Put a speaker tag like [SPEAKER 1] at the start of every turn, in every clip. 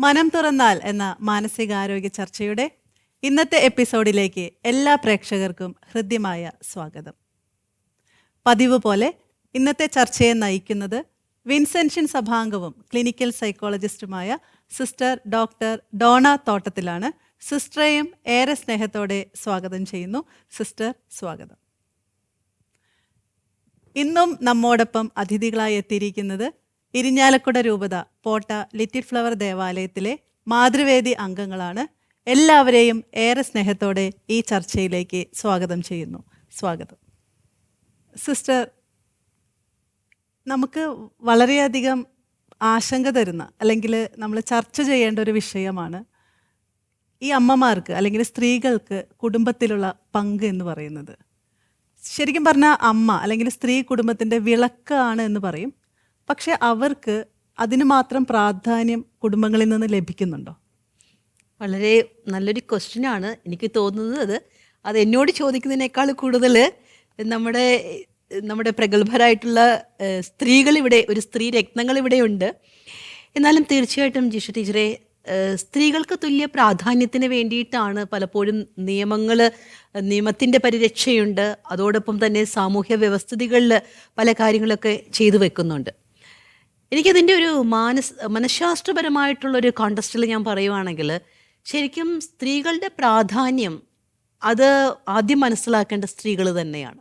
[SPEAKER 1] മനം തുറന്നാൽ എന്ന മാനസികാരോഗ്യ ചർച്ചയുടെ ഇന്നത്തെ എപ്പിസോഡിലേക്ക് എല്ലാ പ്രേക്ഷകർക്കും ഹൃദ്യമായ സ്വാഗതം. പതിവ് പോലെ ഇന്നത്തെ ചർച്ചയെ നയിക്കുന്നത് വിൻസെൻഷൻ സഭാംഗവും ക്ലിനിക്കൽ സൈക്കോളജിസ്റ്റുമായ സിസ്റ്റർ ഡോക്ടർ ഡോണ തോട്ടത്തിലാണ്. സിസ്റ്ററെയും ഏറെ സ്നേഹത്തോടെ സ്വാഗതം ചെയ്യുന്നു. സിസ്റ്റർ, സ്വാഗതം. ഇന്നും നമ്മോടൊപ്പം അതിഥികളായി എത്തിയിരിക്കുന്നത് ഇരിഞ്ഞാലക്കുട രൂപത പോട്ട ലിറ്റിൽ ഫ്ലവർ ദേവാലയത്തിലെ മാതൃവേദി അംഗങ്ങളാണ്. എല്ലാവരെയും ഏറെ സ്നേഹത്തോടെ ഈ ചർച്ചയിലേക്ക് സ്വാഗതം ചെയ്യുന്നു. സ്വാഗതം. സിസ്റ്റർ, നമുക്ക് വളരെയധികം ആശങ്ക തരുന്ന അല്ലെങ്കിൽ നമ്മൾ ചർച്ച ചെയ്യേണ്ട ഒരു വിഷയമാണ് ഈ അമ്മമാർക്ക് അല്ലെങ്കിൽ സ്ത്രീകൾക്ക് കുടുംബത്തിലുള്ള പങ്ക് എന്ന് പറയുന്നത്. ശരിക്കും പറഞ്ഞാൽ അമ്മ അല്ലെങ്കിൽ സ്ത്രീ കുടുംബത്തിൻ്റെ വിളക്കാണ് എന്ന് പറയും. പക്ഷെ അവർക്ക് അതിന് മാത്രം പ്രാധാന്യം കുടുംബങ്ങളിൽ നിന്ന് ലഭിക്കുന്നുണ്ടോ?
[SPEAKER 2] വളരെ നല്ലൊരു ക്വസ്റ്റ്യനാണ്. എനിക്ക് തോന്നുന്നത് അത് എന്നോട് ചോദിക്കുന്നതിനേക്കാൾ കൂടുതൽ നമ്മുടെ പ്രഗത്ഭരായിട്ടുള്ള സ്ത്രീകളിവിടെ, ഒരു സ്ത്രീ രത്നങ്ങൾ ഇവിടെയുണ്ട്. എന്നാലും തീർച്ചയായിട്ടും ജിഷ ടീച്ചറെ, സ്ത്രീകൾക്ക് തുല്യ പ്രാധാന്യത്തിന് വേണ്ടിയിട്ടാണ് പലപ്പോഴും നിയമത്തിൻ്റെ പരിരക്ഷയുണ്ട്. അതോടൊപ്പം തന്നെ സാമൂഹ്യ വ്യവസ്ഥിതികളിൽ പല കാര്യങ്ങളൊക്കെ ചെയ്തു വെക്കുന്നുണ്ട്. എനിക്കതിൻ്റെ ഒരു മനഃശാസ്ത്രപരമായിട്ടുള്ളൊരു കോണ്ടസ്റ്റിൽ ഞാൻ പറയുവാണെങ്കിൽ, ശരിക്കും സ്ത്രീകളുടെ പ്രാധാന്യം അത് ആദ്യം മനസ്സിലാക്കേണ്ട സ്ത്രീകൾ തന്നെയാണ്.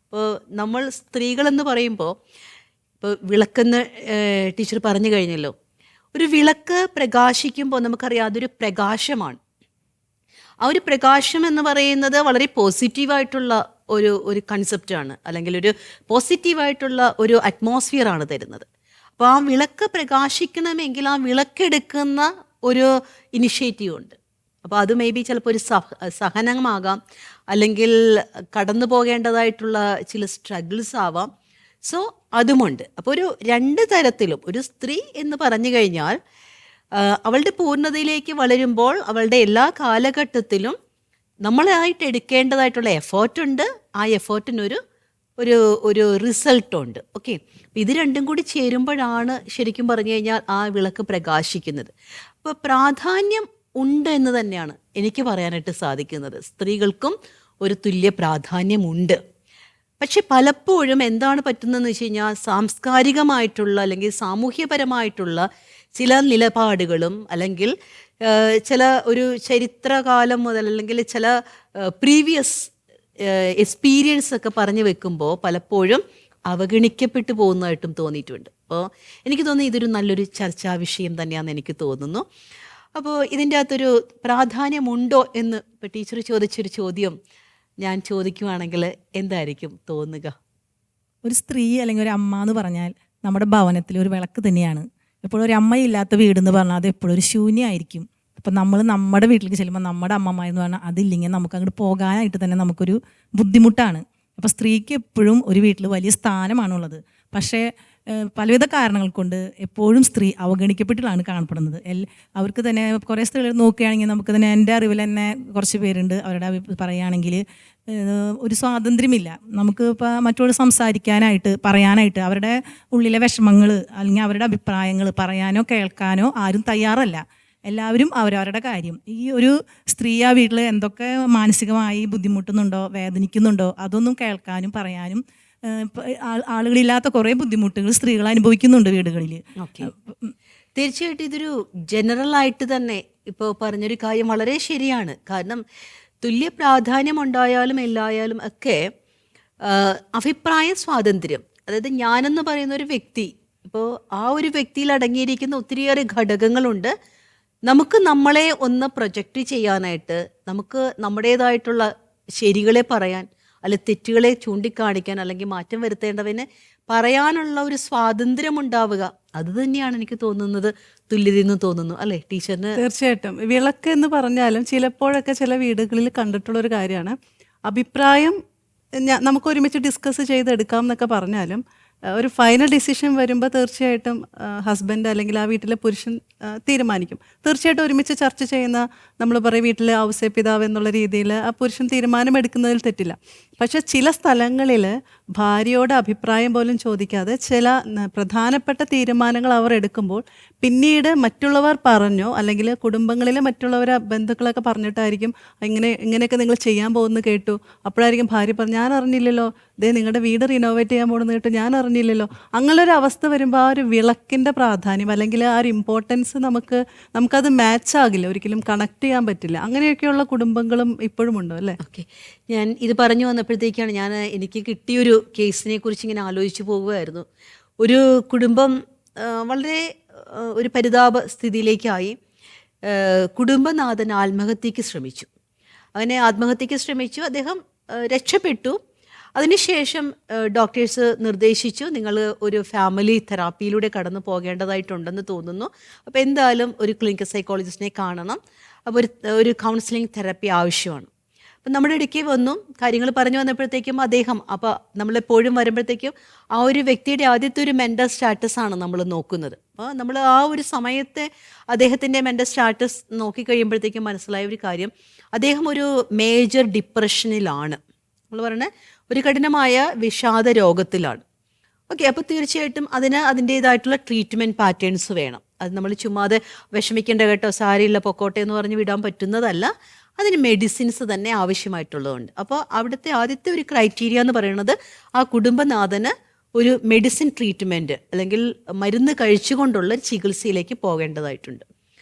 [SPEAKER 2] ഇപ്പോൾ നമ്മൾ സ്ത്രീകളെന്ന് പറയുമ്പോൾ, ഇപ്പോൾ വിളക്കെന്ന് ടീച്ചർ പറഞ്ഞു കഴിഞ്ഞല്ലോ, ഒരു വിളക്ക് പ്രകാശിക്കുമ്പോൾ നമുക്കറിയാം അതൊരു പ്രകാശമാണ്. ആ ഒരു പ്രകാശം എന്ന് പറയുന്നത് വളരെ പോസിറ്റീവായിട്ടുള്ള ഒരു കൺസെപ്റ്റാണ്, അല്ലെങ്കിൽ ഒരു പോസിറ്റീവായിട്ടുള്ള ഒരു അറ്റ്മോസ്ഫിയറാണ് തരുന്നത്. അപ്പോൾ ആ വിളക്ക് പ്രകാശിക്കണമെങ്കിൽ ആ വിളക്കെടുക്കുന്ന ഒരു ഇനിഷ്യേറ്റീവ് ഉണ്ട്. അപ്പോൾ അത് മേ ബി ചിലപ്പോൾ ഒരു സഹനമാകാം, അല്ലെങ്കിൽ കടന്നു പോകേണ്ടതായിട്ടുള്ള ചില സ്ട്രഗിൾസ് ആവാം. സോ അതുമുണ്ട്. അപ്പോൾ ഒരു രണ്ട് തരത്തിലും ഒരു സ്ത്രീ എന്ന് പറഞ്ഞു കഴിഞ്ഞാൽ അവളുടെ പൂർണ്ണതയിലേക്ക് വളരുമ്പോൾ അവളുടെ എല്ലാ കാലഘട്ടത്തിലും നമ്മളായിട്ട് എടുക്കേണ്ടതായിട്ടുള്ള എഫേർട്ടുണ്ട്. ആ എഫേർട്ടിനൊരു ഒരു റിസൾട്ടുണ്ട്. ഓക്കെ, ഇത് രണ്ടും കൂടി ചേരുമ്പോഴാണ് ശരിക്കും പറഞ്ഞു കഴിഞ്ഞാൽ ആ വിളക്ക് പ്രകാശിക്കുന്നത്. അപ്പോൾ പ്രാധാന്യം ഉണ്ട് എന്ന് തന്നെയാണ് എനിക്ക് പറയാനായിട്ട് സാധിക്കുന്നത്. സ്ത്രീകൾക്കും ഒരു തുല്യ പ്രാധാന്യമുണ്ട്. പക്ഷെ പലപ്പോഴും എന്താണ് പറ്റുന്നതെന്ന് വെച്ച് കഴിഞ്ഞാൽ, സാംസ്കാരികമായിട്ടുള്ള അല്ലെങ്കിൽ സാമൂഹ്യപരമായിട്ടുള്ള ചില നിലപാടുകളും, അല്ലെങ്കിൽ ചില ഒരു ചരിത്രകാലം മുതൽ, അല്ലെങ്കിൽ ചില പ്രീവിയസ് എക്സ്പീരിയൻസ് ഒക്കെ പറഞ്ഞു വെക്കുമ്പോൾ പലപ്പോഴും അവഗണിക്കപ്പെട്ടു പോകുന്നതായിട്ടും തോന്നിയിട്ടുണ്ട്. അപ്പോൾ എനിക്ക് തോന്നുന്നു ഇതൊരു നല്ലൊരു ചർച്ചാ വിഷയം തന്നെയാണെന്ന് എനിക്ക് തോന്നുന്നു. അപ്പോൾ ഇതിൻ്റെ അകത്തൊരു പ്രാധാന്യമുണ്ടോ എന്ന് ഇപ്പോൾ ടീച്ചർ ചോദിച്ചൊരു ചോദ്യം ഞാൻ ചോദിക്കുവാണെങ്കിൽ എന്തായിരിക്കും തോന്നുക?
[SPEAKER 3] ഒരു സ്ത്രീ അല്ലെങ്കിൽ ഒരു അമ്മ എന്ന് പറഞ്ഞാൽ നമ്മുടെ ഭവനത്തിൽ ഒരു വിളക്ക് തന്നെയാണ്. എപ്പോഴും ഒരു അമ്മയില്ലാത്ത വീടെന്ന് പറഞ്ഞാൽ അത് എപ്പോഴും ഒരു ശൂന്യമായിരിക്കും. അപ്പം നമ്മൾ നമ്മുടെ വീട്ടിലേക്ക് ചെല്ലുമ്പോൾ നമ്മുടെ അമ്മമാരെന്ന് പറഞ്ഞാൽ അതില്ലെങ്കിൽ നമുക്ക് അങ്ങോട്ട് പോകാനായിട്ട് തന്നെ നമുക്കൊരു ബുദ്ധിമുട്ടാണ്. അപ്പോൾ സ്ത്രീക്ക് എപ്പോഴും ഒരു വീട്ടിൽ വലിയ സ്ഥാനമാണുള്ളത്. പക്ഷേ പലവിധ കാരണങ്ങൾ കൊണ്ട് എപ്പോഴും സ്ത്രീ അവഗണിക്കപ്പെട്ടിട്ടാണ് കാണപ്പെടുന്നത്. അവർക്ക് തന്നെ കുറേ സ്ത്രീകൾ നോക്കുകയാണെങ്കിൽ നമുക്ക് തന്നെ, എൻ്റെ അറിവിൽ തന്നെ കുറച്ച് പേരുണ്ട്, അവരുടെ പറയുകയാണെങ്കിൽ ഒരു സ്വാതന്ത്ര്യമില്ല. നമുക്ക് ഇപ്പോൾ മറ്റോട് സംസാരിക്കാനായിട്ട്, പറയാനായിട്ട്, അവരുടെ ഉള്ളിലെ വിഷമങ്ങൾ അല്ലെങ്കിൽ അവരുടെ അഭിപ്രായങ്ങൾ പറയാനോ കേൾക്കാനോ ആരും തയ്യാറല്ല. എല്ലാവരും അവരവരുടെ കാര്യം. ഈ ഒരു സ്ത്രീ ആ വീട്ടിൽ എന്തൊക്കെ മാനസികമായി ബുദ്ധിമുട്ടുന്നുണ്ടോ, വേദനിക്കുന്നുണ്ടോ, അതൊന്നും കേൾക്കാനും പറയാനും ആളുകളില്ലാത്ത കുറേ ബുദ്ധിമുട്ടുകൾ സ്ത്രീകൾ അനുഭവിക്കുന്നുണ്ട് വീടുകളിൽ.
[SPEAKER 2] ഓക്കെ, തീർച്ചയായിട്ടും ഇതൊരു ജനറലായിട്ട് തന്നെ ഇപ്പോൾ പറഞ്ഞൊരു കാര്യം വളരെ ശരിയാണ്. കാരണം തുല്യ പ്രാധാന്യം ഉണ്ടായാലും എല്ലായാലും ഒക്കെ അഭിപ്രായ സ്വാതന്ത്ര്യം, അതായത് ഞാനെന്ന് പറയുന്ന ഒരു വ്യക്തി, ഇപ്പോൾ ആ ഒരു വ്യക്തിയിൽ അടങ്ങിയിരിക്കുന്ന ഒത്തിരിയേറെ ഘടകങ്ങളുണ്ട്. നമുക്ക് നമ്മളെ ഒന്ന് പ്രൊജക്റ്റ് ചെയ്യാനായിട്ട്, നമുക്ക് നമ്മുടേതായിട്ടുള്ള ശരികളെ പറയാൻ, അല്ലെ തെറ്റുകളെ ചൂണ്ടിക്കാണിക്കാൻ, അല്ലെങ്കിൽ മാറ്റം വരുത്തേണ്ടവന് പറയാനുള്ള ഒരു സ്വാതന്ത്ര്യം ഉണ്ടാവുക, അത് തന്നെയാണ് എനിക്ക് തോന്നുന്നത് തുല്യതയെന്ന് തോന്നുന്നു. അല്ലേ ടീച്ചറിന്?
[SPEAKER 1] തീർച്ചയായിട്ടും. വിളക്ക് എന്ന് പറഞ്ഞാലും ചിലപ്പോഴൊക്കെ ചില വീടുകളിൽ കണ്ടിട്ടുള്ളൊരു കാര്യമാണ്, അഭിപ്രായം നമുക്ക് ഒരുമിച്ച് ഡിസ്കസ് ചെയ്തെടുക്കാം എന്നൊക്കെ പറഞ്ഞാലും ഒരു ഫൈനൽ ഡിസിഷൻ വരുമ്പോൾ തീർച്ചയായിട്ടും ഹസ്ബൻഡ് അല്ലെങ്കിൽ ആ വീട്ടിലെ പുരുഷൻ തീരുമാനിക്കും. തീർച്ചയായിട്ടും ഒരുമിച്ച് ചർച്ച ചെയ്യുന്ന, നമ്മൾ പറയും വീട്ടിലെ ഔസേപിതാവ് എന്നുള്ള രീതിയിൽ ആ പുരുഷൻ തീരുമാനമെടുക്കുന്നതിൽ തെറ്റില്ല. പക്ഷെ ചില സ്ഥലങ്ങളിൽ ഭാര്യയോട് അഭിപ്രായം പോലും ചോദിക്കാതെ ചില പ്രധാനപ്പെട്ട തീരുമാനങ്ങൾ അവർ എടുക്കുമ്പോൾ പിന്നീട് മറ്റുള്ളവർ പറഞ്ഞോ അല്ലെങ്കിൽ കുടുംബങ്ങളിലെ മറ്റുള്ളവരെ ബന്ധുക്കളൊക്കെ പറഞ്ഞിട്ടായിരിക്കും ഇങ്ങനെയൊക്കെ നിങ്ങൾ ചെയ്യാൻ പോകുന്നു കേട്ടു. അപ്പോഴായിരിക്കും ഭാര്യ പറഞ്ഞു ഞാൻ അറിഞ്ഞില്ലല്ലോ, ദേ നിങ്ങളുടെ വീട് റിനോവേറ്റ് ചെയ്യാൻ പോകുന്നത് കേട്ടു, ഞാൻ അറിഞ്ഞില്ലല്ലോ. അങ്ങനൊരു അവസ്ഥ വരുമ്പോൾ ആ ഒരു വിളക്കിൻ്റെ പ്രാധാന്യം അല്ലെങ്കിൽ ആ ഒരു ഇമ്പോർട്ടൻസ് നമുക്കത് മാച്ച് ആകില്ല, ഒരിക്കലും കണക്ട് ചെയ്യാൻ പറ്റില്ല. അങ്ങനെയൊക്കെയുള്ള കുടുംബങ്ങളും ഇപ്പോഴും ഉണ്ടോ അല്ലേ?
[SPEAKER 2] ഓക്കെ, ഞാൻ ഇത് പറഞ്ഞു വന്നപ്പോഴത്തേക്കാണ് എനിക്ക് കിട്ടിയൊരു കേസിനെ കുറിച്ച് ഇങ്ങനെ ആലോചിച്ച് പോവുകയായിരുന്നു. ഒരു കുടുംബം വളരെ ഒരു പരിതാപ സ്ഥിതിയിലേക്കായി. കുടുംബനാഥൻ ആത്മഹത്യക്ക് ശ്രമിച്ചു. അങ്ങനെ ആത്മഹത്യക്ക് ശ്രമിച്ചു, അദ്ദേഹം രക്ഷപ്പെട്ടു. അതിനുശേഷം ഡോക്ടേഴ്സ് നിർദ്ദേശിച്ചു നിങ്ങൾ ഒരു ഫാമിലി തെറാപ്പിയിലൂടെ കടന്നു പോകേണ്ടതായിട്ടുണ്ടെന്ന് തോന്നുന്നു. അപ്പോൾ എന്തായാലും ഒരു ക്ലിനിക്കൽ സൈക്കോളജിസ്റ്റിനെ കാണണം, അപ്പോൾ ഒരു കൗൺസിലിംഗ് തെറാപ്പി ആവശ്യമാണ്. അപ്പം നമ്മുടെ ഇടയ്ക്ക് വന്നു കാര്യങ്ങൾ പറഞ്ഞു വന്നപ്പോഴത്തേക്കും അദ്ദേഹം, അപ്പോൾ നമ്മളെപ്പോഴും വരുമ്പോഴത്തേക്കും ആ ഒരു വ്യക്തിയുടെ ആദ്യത്തെ ഒരു മെൻ്റൽ സ്റ്റാറ്റസാണ് നമ്മൾ നോക്കുന്നത്. അപ്പോൾ നമ്മൾ ആ ഒരു സമയത്തെ അദ്ദേഹത്തിൻ്റെ മെൻ്റൽ സ്റ്റാറ്റസ് നോക്കിക്കഴിയുമ്പോഴത്തേക്കും മനസ്സിലായ ഒരു കാര്യം, അദ്ദേഹം ഒരു മേജർ ഡിപ്രഷനിലാണ്. നമ്മൾ പറയുന്നത് ഒരു കഠിനമായ വിഷാദ രോഗത്തിലാണ്. ഓക്കെ, അപ്പോൾ തീർച്ചയായിട്ടും അതിൻ്റേതായിട്ടുള്ള ട്രീറ്റ്മെൻറ്റ് പാറ്റേൺസ് വേണം. അത് നമ്മൾ ചുമ്മാതെ വിഷമിക്കേണ്ട കേട്ടോ, സാരിയില്ല പൊക്കോട്ടെ എന്ന് പറഞ്ഞ് വിടാൻ പറ്റുന്നതല്ല. അതിന് മെഡിസിൻസ് തന്നെ ആവശ്യമായിട്ടുള്ളതുണ്ട്. അപ്പോൾ അവിടുത്തെ ആദ്യത്തെ ഒരു ക്രൈറ്റീരിയ എന്ന് പറയുന്നത് ആ കുടുംബനാഥന് ഒരു മെഡിസിൻ ട്രീറ്റ്മെൻറ്റ് അല്ലെങ്കിൽ മരുന്ന് കഴിച്ചുകൊണ്ടുള്ള ചികിത്സയിലേക്ക് പോകേണ്ടതായിട്ടുണ്ട്.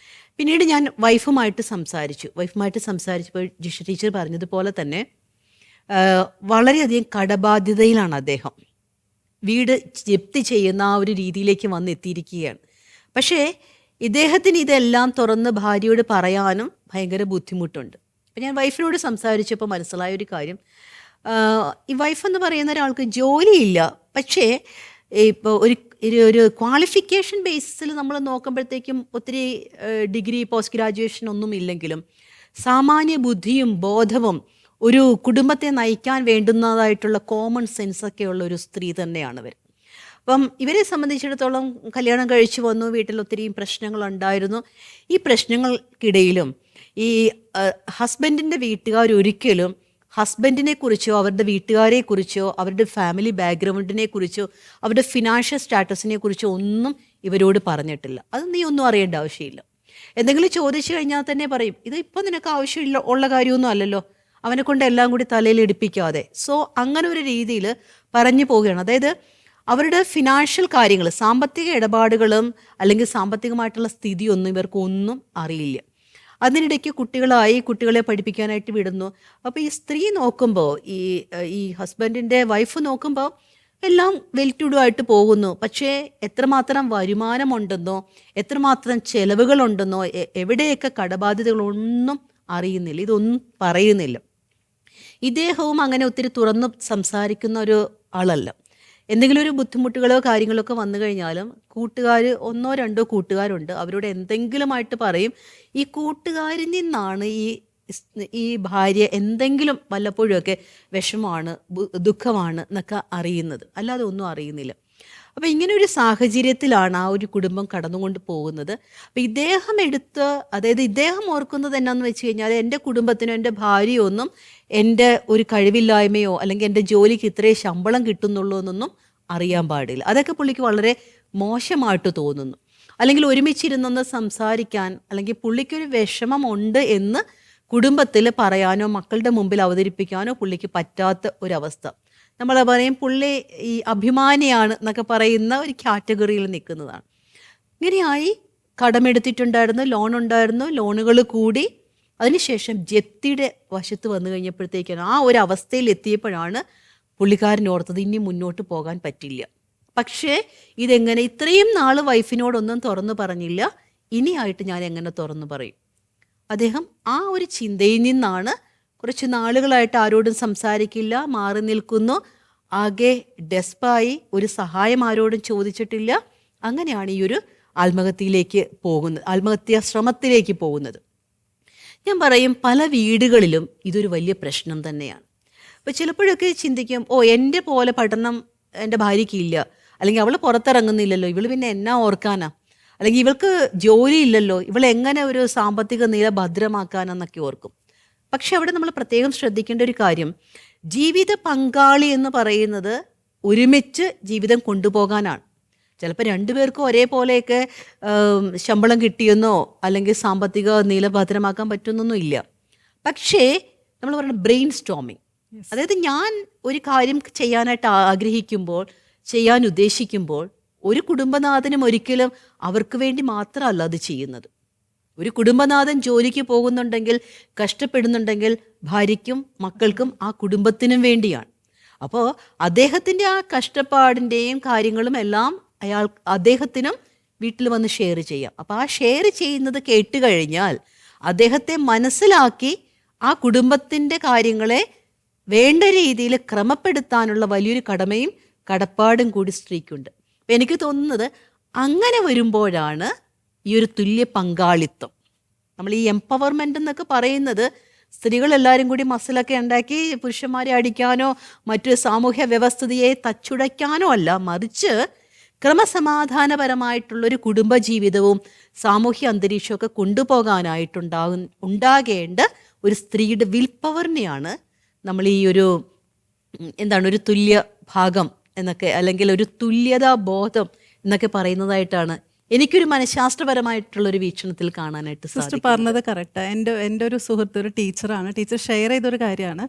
[SPEAKER 2] പിന്നീട് ഞാൻ വൈഫുമായിട്ട് സംസാരിച്ചപ്പോൾ ജിഷ ടീച്ചർ പറഞ്ഞതുപോലെ തന്നെ വളരെയധികം കടബാധ്യതയിലാണ് അദ്ദേഹം. വീട് ജപ്തി ചെയ്യുന്ന ആ ഒരു രീതിയിലേക്ക് വന്നെത്തിയിരിക്കുകയാണ്. പക്ഷേ ഇദ്ദേഹത്തിന് ഇതെല്ലാം തുറന്ന് ഭാര്യയോട് പറയാനും ഭയങ്കര ബുദ്ധിമുട്ടുണ്ട്. അപ്പം ഞാൻ വൈഫിനോട് സംസാരിച്ചപ്പോൾ മനസ്സിലായ ഒരു കാര്യം, ഈ വൈഫ് എന്ന് പറയുന്ന ഒരാൾക്ക് ജോലിയില്ല, പക്ഷേ ഇപ്പോൾ ഒരു ക്വാളിഫിക്കേഷൻ ബേസിസിൽ നമ്മൾ നോക്കുമ്പോഴത്തേക്കും ഒത്തിരി ഡിഗ്രി പോസ്റ്റ് ഗ്രാജുവേഷൻ ഒന്നും ഇല്ലെങ്കിലും സാമാന്യ ബുദ്ധിയും ബോധവും ഒരു കുടുംബത്തെ നയിക്കാൻ വേണ്ടുന്നതായിട്ടുള്ള കോമൺ സെൻസൊക്കെ ഉള്ള ഒരു സ്ത്രീ തന്നെയാണ് ഇവർ. അപ്പം ഇവരെ സംബന്ധിച്ചിടത്തോളം കല്യാണം കഴിച്ചു വന്നു, വീട്ടിൽ ഒത്തിരി പ്രശ്നങ്ങളുണ്ടായിരുന്നു. ഈ പ്രശ്നങ്ങൾക്കിടയിലും ഈ ഹസ്ബൻഡിൻ്റെ വീട്ടുകാരൊരിക്കലും ഹസ്ബൻഡിനെ കുറിച്ചോ അവരുടെ വീട്ടുകാരെ കുറിച്ചോ അവരുടെ ഫാമിലി ബാക്ക്ഗ്രൗണ്ടിനെ കുറിച്ചോ അവരുടെ ഫിനാൻഷ്യൽ സ്റ്റാറ്റസിനെ കുറിച്ചോ ഒന്നും ഇവരോട് പറഞ്ഞിട്ടില്ല. അത് നീ ഒന്നും അറിയേണ്ട ആവശ്യമില്ല. എന്തെങ്കിലും ചോദിച്ചു കഴിഞ്ഞാൽ തന്നെ പറയും, ഇത് ഇപ്പോൾ നിനക്ക് ആവശ്യമില്ല ഉള്ള കാര്യമൊന്നും അല്ലല്ലോ, അവനെ കൊണ്ട് എല്ലാം കൂടി തലയിൽ ഇടിപ്പിക്കാതെ. സോ അങ്ങനെ ഒരു രീതിയിൽ പറഞ്ഞു പോവുകയാണ്. അതായത് അവരുടെ ഫിനാൻഷ്യൽ കാര്യങ്ങൾ, സാമ്പത്തിക ഇടപാടുകളും അല്ലെങ്കിൽ സാമ്പത്തികമായിട്ടുള്ള സ്ഥിതിയൊന്നും ഇവർക്കൊന്നും അറിയില്ല. അതിനിടയ്ക്ക് കുട്ടികളെ പഠിപ്പിക്കാനായിട്ട് വിടുന്നു. അപ്പോൾ ഈ സ്ത്രീ നോക്കുമ്പോൾ, ഈ ഹസ്ബൻഡിൻ്റെ വൈഫ് നോക്കുമ്പോൾ എല്ലാം വെൽ ടു ഡു ആയിട്ട് പോകുന്നു. പക്ഷേ എത്രമാത്രം വരുമാനമുണ്ടെന്നോ എത്രമാത്രം ചെലവുകളുണ്ടെന്നോ എവിടെയൊക്കെ കടബാധ്യതകളൊന്നും അറിയുന്നില്ല, ഇതൊന്നും പറയുന്നില്ല. ഇദ്ദേഹവും അങ്ങനെ ഒത്തിരി തുറന്ന് സംസാരിക്കുന്ന ഒരു ആളല്ല. എന്തെങ്കിലും ഒരു ബുദ്ധിമുട്ടുകളോ കാര്യങ്ങളോ ഒക്കെ വന്നു കഴിഞ്ഞാലും ഒന്നോ രണ്ടോ കൂട്ടുകാരുണ്ട്, അവരോട് എന്തെങ്കിലുമായിട്ട് പറയും. ഈ കൂട്ടുകാരിൽ നിന്നാണ് ഈ ഭാര്യ എന്തെങ്കിലും വല്ലപ്പോഴുമൊക്കെ വിഷമമാണ് ദുഃഖമാണ് എന്നൊക്കെ അറിയുന്നത്, അല്ലാതെ ഒന്നും അറിയുന്നില്ല. അപ്പോൾ ഇങ്ങനെ ഒരു സാഹചര്യത്തിലാണ് ആ ഒരു കുടുംബം കടന്നുകൊണ്ട് പോകുന്നത്. അപ്പോൾ ഇദ്ദേഹം ഓർക്കുന്നത് എന്നാന്ന് വെച്ച് കഴിഞ്ഞാൽ, എൻ്റെ കുടുംബത്തിനോ എൻ്റെ ഭാര്യയോ ഒന്നും എൻ്റെ ഒരു കഴിവില്ലായ്മയോ അല്ലെങ്കിൽ എൻ്റെ ജോലിക്ക് ഇത്രയും ശമ്പളം കിട്ടുന്നുള്ളൂ എന്നൊന്നും അറിയാൻ പാടില്ല. അതൊക്കെ പുള്ളിക്ക് വളരെ മോശമായിട്ട് തോന്നുന്നു. അല്ലെങ്കിൽ ഒരുമിച്ചിരുന്നൊന്ന് സംസാരിക്കാൻ, അല്ലെങ്കിൽ പുള്ളിക്കൊരു വിഷമമുണ്ട് എന്ന് കുടുംബത്തിൽ പറയാനോ മക്കളുടെ മുമ്പിൽ അവതരിപ്പിക്കാനോ പുള്ളിക്ക് പറ്റാത്ത ഒരവസ്ഥ. നമ്മൾ പറയും പുള്ളി ഈ അഭിമാനിയാണ് എന്നൊക്കെ പറയുന്ന ഒരു കാറ്റഗറിയിൽ നിൽക്കുന്നതാണ്. ഇങ്ങനെയായി കടമെടുത്തിട്ടുണ്ടായിരുന്നു, ലോൺ ഉണ്ടായിരുന്നു, ലോണുകൾ കൂടി. അതിനുശേഷം ജപ്തിയുടെ വശത്ത് വന്നു കഴിഞ്ഞപ്പോഴത്തേക്കാണ് ആ ഒരു അവസ്ഥയിൽ എത്തിയപ്പോഴാണ് പുള്ളിക്കാരൻ ഓർത്തത് ഇനി മുന്നോട്ട് പോകാൻ പറ്റില്ല. പക്ഷേ ഇതെങ്ങനെ ഇത്രയും നാൾ വൈഫിനോടൊന്നും തുറന്നു പറഞ്ഞില്ല, ഇനിയായിട്ട് ഞാൻ എങ്ങനെ തുറന്നു പറയും? അദ്ദേഹം ആ ഒരു ചിന്തയിൽ നിന്നാണ് കുറച്ച് നാളുകളായിട്ട് ആരോടും സംസാരിക്കില്ല, മാറി നിൽക്കുന്നു, ആകെ ഡെസ്പായി, ഒരു സഹായം ആരോടും ചോദിച്ചിട്ടില്ല. അങ്ങനെയാണ് ഈ ഒരു ആത്മഹത്യാ ശ്രമത്തിലേക്ക് പോകുന്നത്. ഞാൻ പറയും പല വീടുകളിലും ഇതൊരു വലിയ പ്രശ്നം തന്നെയാണ്. അപ്പോൾ ചിലപ്പോഴൊക്കെ ചിന്തിക്കും, എൻ്റെ പോലെ പഠനം എൻ്റെ ഭാര്യയ്ക്കില്ല, അല്ലെങ്കിൽ അവൾ പുറത്തിറങ്ങുന്നില്ലല്ലോ, ഇവൾ പിന്നെ എന്നാ ഓർക്കാനാ, അല്ലെങ്കിൽ ഇവൾക്ക് ജോലിയില്ലല്ലോ, ഇവളെങ്ങനെ ഒരു സാമ്പത്തിക നില ഭദ്രമാക്കാനെന്നൊക്കെ ഓർക്കും. പക്ഷെ അവിടെ നമ്മൾ പ്രത്യേകം ശ്രദ്ധിക്കേണ്ട ഒരു കാര്യം, ജീവിത പങ്കാളി എന്ന് പറയുന്നത് ഒരുമിച്ച് ജീവിതം കൊണ്ടുപോകാനാണ്. ചിലപ്പോൾ രണ്ടുപേർക്കും ഒരേപോലെയൊക്കെ ശമ്പളം കിട്ടിയെന്നോ അല്ലെങ്കിൽ സാമ്പത്തിക നില ഭദ്രമാക്കാൻ പറ്റുമെന്നൊന്നും ഇല്ല. പക്ഷേ നമ്മൾ പറയുന്നത് ബ്രെയിൻ സ്റ്റോമിങ്, അതായത് ഞാൻ ഒരു കാര്യം ചെയ്യാനായിട്ട് ആഗ്രഹിക്കുമ്പോൾ, ചെയ്യാൻ ഉദ്ദേശിക്കുമ്പോൾ, ഒരു കുടുംബനാഥനും ഒരിക്കലും അവർക്ക് വേണ്ടി മാത്രമല്ല അത് ചെയ്യുന്നത്. ഒരു കുടുംബനാഥൻ ജോലിക്ക് പോകുന്നുണ്ടെങ്കിൽ, കഷ്ടപ്പെടുന്നുണ്ടെങ്കിൽ, ഭാര്യയ്ക്കും മക്കൾക്കും ആ കുടുംബത്തിനും വേണ്ടിയാണ്. അപ്പോൾ അദ്ദേഹത്തിൻ്റെ ആ കഷ്ടപ്പാടിൻ്റെയും കാര്യങ്ങളും എല്ലാം അദ്ദേഹത്തിനും വീട്ടിൽ വന്ന് ഷെയർ ചെയ്യാം. അപ്പോൾ ആ ഷെയർ ചെയ്യുന്നത് കേട്ട് കഴിഞ്ഞാൽ അദ്ദേഹത്തെ മനസ്സിലാക്കി ആ കുടുംബത്തിൻ്റെ കാര്യങ്ങളെ വേണ്ട രീതിയിൽ ക്രമപ്പെടുത്താനുള്ള വലിയൊരു കടമയും കടപ്പാടും കൂടി സ്ത്രീക്കുണ്ട്. അപ്പം എനിക്ക് തോന്നുന്നത് അങ്ങനെ വരുമ്പോഴാണ് ഈ ഒരു തുല്യ പങ്കാളിത്തം, നമ്മൾ ഈ എംപവർമെൻ്റ് എന്നൊക്കെ പറയുന്നത് സ്ത്രീകളെല്ലാവരും കൂടി മസിലൊക്കെ ഉണ്ടാക്കി പുരുഷന്മാരെ അടിക്കാനോ മറ്റൊരു സാമൂഹ്യ വ്യവസ്ഥിതിയെ തച്ചുടയ്ക്കാനോ അല്ല, മറിച്ച് ക്രമസമാധാനപരമായിട്ടുള്ളൊരു കുടുംബജീവിതവും സാമൂഹ്യ അന്തരീക്ഷമൊക്കെ ഉണ്ടാകേണ്ട ഒരു സ്ത്രീയുടെ വിൽ പവറിനെയാണ് നമ്മൾ ഈ ഒരു ഒരു തുല്യ ഭാഗം എന്നൊക്കെ, അല്ലെങ്കിൽ ഒരു തുല്യതാ ബോധം എന്നൊക്കെ പറയുന്നതായിട്ടാണ് എനിക്കൊരു മനഃശാസ്ത്രപരമായിട്ടുള്ളൊരു വീക്ഷണത്തിൽ കാണാനായിട്ട്
[SPEAKER 1] സിസ്റ്റർ
[SPEAKER 2] സാധിക്കും.
[SPEAKER 1] പറഞ്ഞത് കറക്റ്റാണ്. എൻ്റെ ഒരു സുഹൃത്ത് ഒരു ടീച്ചറാണ്. ടീച്ചർ ഷെയർ ചെയ്തൊരു കാര്യമാണ്,